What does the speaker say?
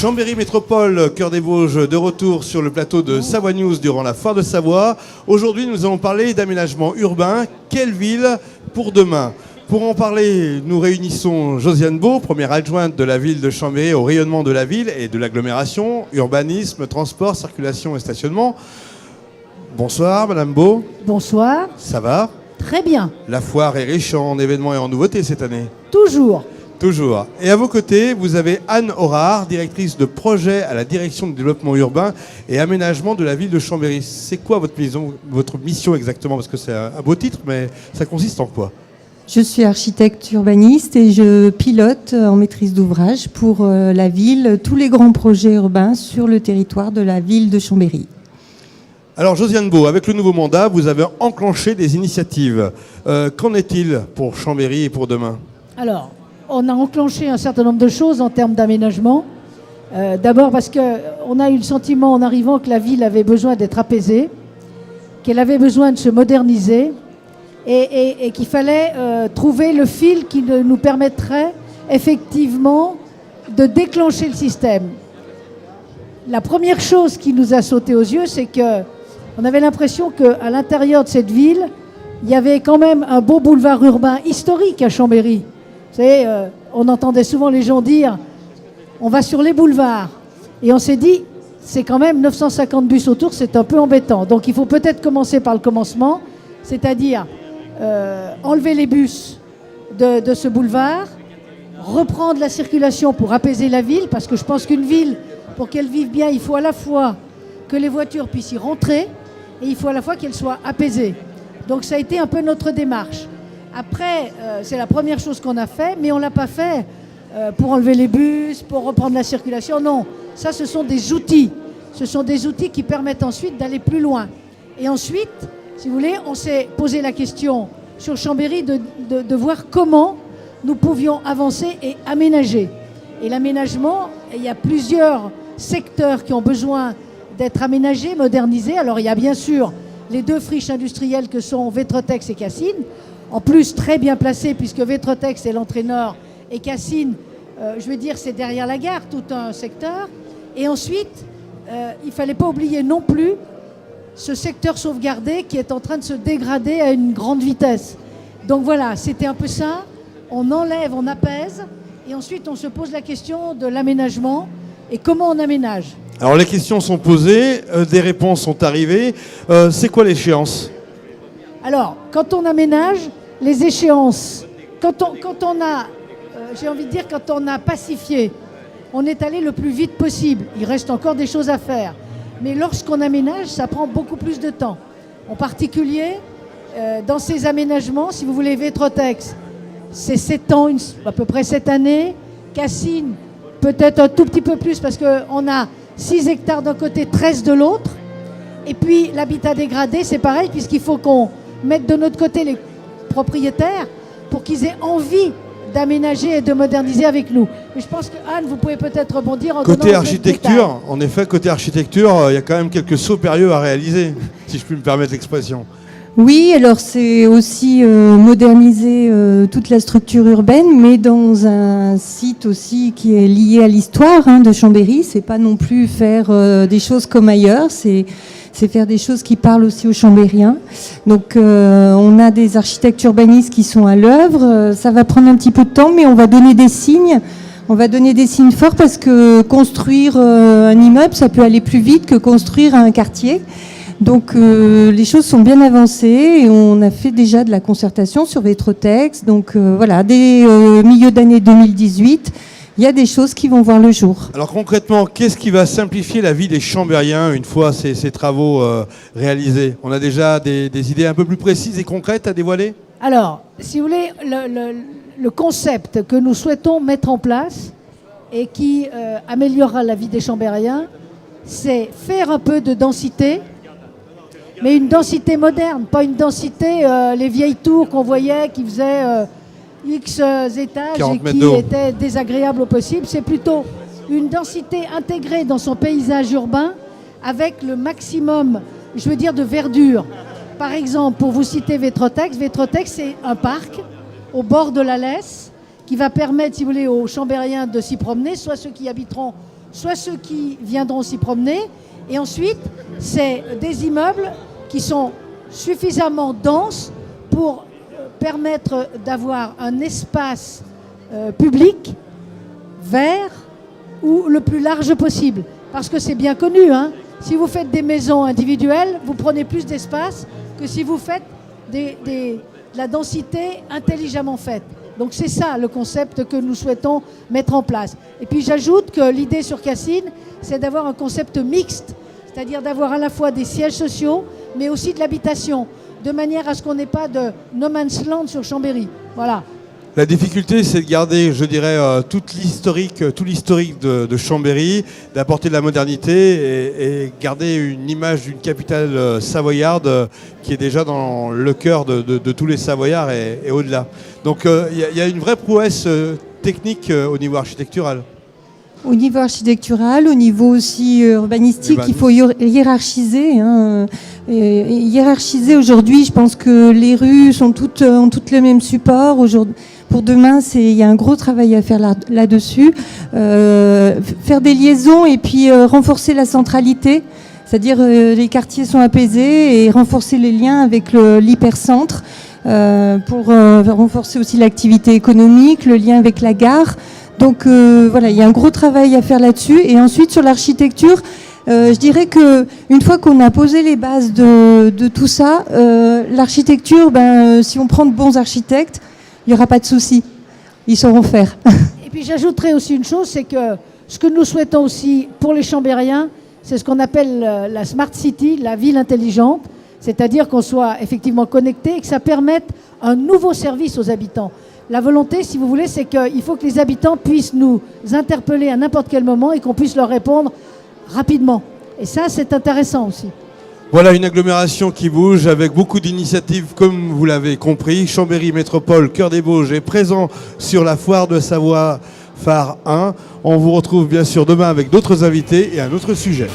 Chambéry Métropole, Cœur des Vosges, de retour sur le plateau de Savoie News durant la foire de Savoie. Aujourd'hui, nous allons parler d'aménagement urbain. Quelle ville pour demain ? Pour en parler, nous réunissons Josiane Beau, première adjointe de la ville de Chambéry au rayonnement de la ville et de l'agglomération, urbanisme, transport, circulation et stationnement. Bonsoir Madame Beau. Bonsoir. Ça va ? Très bien. La foire est riche en événements et en nouveautés cette année. Toujours. Toujours. Et à vos côtés, vous avez Anne Horard, directrice de projet à la direction du développement urbain et aménagement de la ville de Chambéry. C'est quoi votre mission exactement ? Parce que c'est un beau titre, mais ça consiste en quoi ? Je suis architecte urbaniste et je pilote en maîtrise d'ouvrage pour la ville tous les grands projets urbains sur le territoire de la ville de Chambéry. Alors Josiane Beau, avec le nouveau mandat, vous avez enclenché des initiatives. Qu'en est-il pour Chambéry et pour demain ? Alors, on a enclenché un certain nombre de choses en termes d'aménagement. D'abord parce qu'on a eu le sentiment en arrivant que la ville avait besoin d'être apaisée, qu'elle avait besoin de se moderniser et qu'il fallait trouver le fil qui nous permettrait effectivement de déclencher le système. La première chose qui nous a sauté aux yeux, c'est qu'on avait l'impression qu'à l'intérieur de cette ville, il y avait quand même un beau boulevard urbain historique à Chambéry. Vous savez, on entendait souvent les gens dire « on va sur les boulevards ». Et on s'est dit « c'est quand même 950 bus autour, c'est un peu embêtant ». Donc il faut peut-être commencer par le commencement, c'est-à-dire enlever les bus de ce boulevard, reprendre la circulation pour apaiser la ville, parce que je pense qu'une ville, pour qu'elle vive bien, il faut à la fois que les voitures puissent y rentrer et il faut à la fois qu'elle soit apaisée. Donc ça a été un peu notre démarche. Après, c'est la première chose qu'on a fait, mais on ne l'a pas fait pour enlever les bus, pour reprendre la circulation. Non, ça, ce sont des outils. Ce sont des outils qui permettent ensuite d'aller plus loin. Et ensuite, si vous voulez, on s'est posé la question sur Chambéry de voir comment nous pouvions avancer et aménager. Et l'aménagement, il y a plusieurs secteurs qui ont besoin d'être aménagés, modernisés. Alors, il y a bien sûr les deux friches industrielles que sont Vétrotex et Cassines. En plus, très bien placé, puisque Vétrotex est l'entraîneur et Cassines, je veux dire, c'est derrière la gare, tout un secteur. Et ensuite, il ne fallait pas oublier non plus ce secteur sauvegardé qui est en train de se dégrader à une grande vitesse. Donc voilà, c'était un peu ça. On enlève, on apaise, et ensuite on se pose la question de l'aménagement et comment on aménage. Alors les questions sont posées, des réponses sont arrivées. C'est quoi l'échéance ? Alors, quand on aménage, les échéances, quand on a, j'ai envie de dire, quand on a pacifié, on est allé le plus vite possible. Il reste encore des choses à faire. Mais lorsqu'on aménage, ça prend beaucoup plus de temps. En particulier, dans ces aménagements, si vous voulez, Vétrotex, c'est 7 ans, à peu près 7 années. Cassines, peut-être un tout petit peu plus, parce qu'on a 6 hectares d'un côté, 13 de l'autre. Et puis, l'habitat dégradé, c'est pareil, puisqu'il faut qu'on mette de notre côté les propriétaires pour qu'ils aient envie d'aménager et de moderniser avec nous. Mais je pense que Anne, vous pouvez peut-être rebondir en côté donnant architecture, en effet, côté architecture, il y a quand même quelques sauts périlleux à réaliser, si je puis me permettre l'expression. Oui, alors c'est aussi moderniser toute la structure urbaine, mais dans un site aussi qui est lié à l'histoire de Chambéry. C'est pas non plus faire des choses comme ailleurs, c'est faire des choses qui parlent aussi aux Chambériens. Donc on a des architectes urbanistes qui sont à l'œuvre. Ça va prendre un petit peu de temps, mais on va donner des signes. On va donner des signes forts parce que construire un immeuble, ça peut aller plus vite que construire un quartier. Donc les choses sont bien avancées et on a fait déjà de la concertation sur Vétrotex. Donc voilà, dès milieu d'année 2018, il y a des choses qui vont voir le jour. Alors concrètement, qu'est-ce qui va simplifier la vie des Chambériens une fois ces travaux réalisés ? On a déjà des idées un peu plus précises et concrètes à dévoiler ? Alors, si vous voulez, le concept que nous souhaitons mettre en place et qui améliorera la vie des Chambériens, c'est faire un peu de densité, mais une densité moderne, pas une densité, les vieilles tours qu'on voyait qui faisaient X étages et qui étaient désagréables au possible. C'est plutôt une densité intégrée dans son paysage urbain avec le maximum, je veux dire, de verdure. Par exemple, pour vous citer Vétrotex, c'est un parc au bord de la Lesse qui va permettre, si vous voulez, aux Chambériens de s'y promener, soit ceux qui habiteront soit ceux qui viendront s'y promener, et ensuite, c'est des immeubles qui sont suffisamment denses pour permettre d'avoir un espace public, vert, ou le plus large possible. Parce que c'est bien connu, hein, si vous faites des maisons individuelles, vous prenez plus d'espace que si vous faites de la densité intelligemment faite. Donc c'est ça le concept que nous souhaitons mettre en place. Et puis j'ajoute que l'idée sur Cassines, c'est d'avoir un concept mixte, c'est-à-dire d'avoir à la fois des sièges sociaux, mais aussi de l'habitation, de manière à ce qu'on n'ait pas de no man's land sur Chambéry. Voilà. La difficulté, c'est de garder, je dirais, tout l'historique de Chambéry, d'apporter de la modernité et garder une image d'une capitale savoyarde qui est déjà dans le cœur de tous les Savoyards et au-delà. Donc il y a une vraie prouesse technique au niveau architectural. Au niveau architectural, au niveau aussi urbanistique, il faut hiérarchiser. Hiérarchiser aujourd'hui, je pense que les rues ont toutes le même support. Aujourd'hui, pour demain, il y a un gros travail à faire là-dessus. Faire des liaisons et puis renforcer la centralité. C'est-à-dire les quartiers sont apaisés et renforcer les liens avec l'hypercentre pour renforcer aussi l'activité économique, le lien avec la gare. Donc voilà, il y a un gros travail à faire là-dessus. Et ensuite, sur l'architecture, je dirais qu'une fois qu'on a posé les bases de tout ça, l'architecture, si on prend de bons architectes, il n'y aura pas de souci. Ils sauront faire. Et puis j'ajouterais aussi une chose, c'est que ce que nous souhaitons aussi pour les Chambériens, c'est ce qu'on appelle la Smart City, la ville intelligente, c'est-à-dire qu'on soit effectivement connecté et que ça permette un nouveau service aux habitants. La volonté, si vous voulez, c'est qu'il faut que les habitants puissent nous interpeller à n'importe quel moment et qu'on puisse leur répondre rapidement. Et ça, c'est intéressant aussi. Voilà une agglomération qui bouge avec beaucoup d'initiatives, comme vous l'avez compris. Chambéry Métropole, Cœur des Vosges est présent sur la foire de Savoie Phare 1. On vous retrouve bien sûr demain avec d'autres invités et un autre sujet.